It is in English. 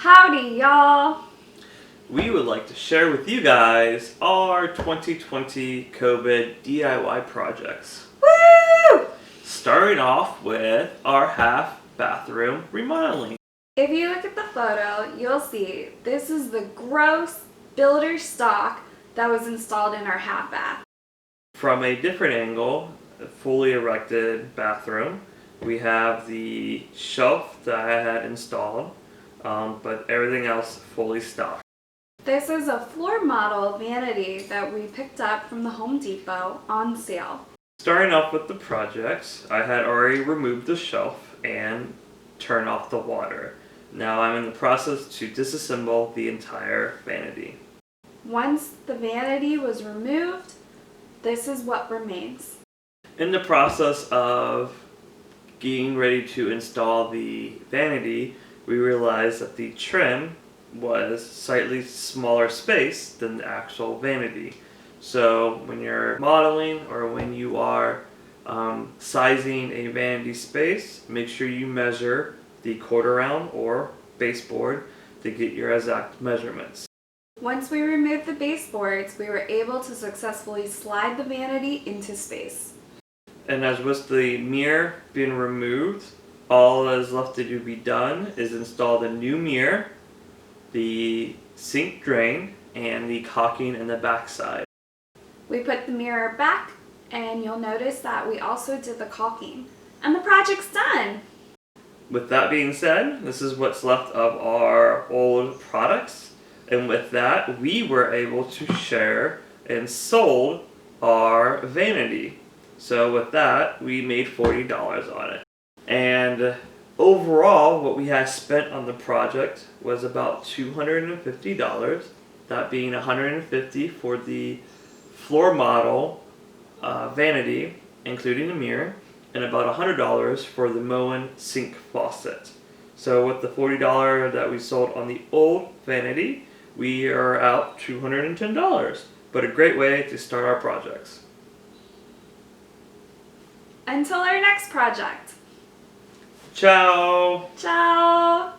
Howdy, y'all! We would like to share with you guys our 2020 COVID DIY projects. Woo! Starting off with our half bathroom remodeling. If you look at the photo, you'll see this is the gross builder stock that was installed in our half bath. From a different angle, a fully erected bathroom, we have the shelf that I had installed, but everything else fully stocked. This is a floor model vanity that we picked up from the Home Depot on sale. Starting off with the projects, I had already removed the shelf and turned off the water. Now I'm in the process to disassemble the entire vanity. Once the vanity was removed, this is what remains. In the process of getting ready to install the vanity, we realized that the trim was slightly smaller space than the actual vanity. So when you're modeling or when you are sizing a vanity space, make sure you measure the quarter round or baseboard to get your exact measurements. Once we removed the baseboards, we were able to successfully slide the vanity into space. And as with the mirror being removed, all that is left to be done is install the new mirror, the sink drain, and the caulking in the back side. We put the mirror back, and you'll notice that we also did the caulking. And the project's done! With that being said, this is what's left of our old products. And with that, we were able to share and sold our vanity. So with that, we made $40 on it. And overall, what we had spent on the project was about $250. That being $150 for the floor model vanity, including the mirror, and about $100 for the Moen sink faucet. So with the $40 that we sold on the old vanity, we are out $210, but a great way to start our projects. Until our next project. Ciao! Ciao!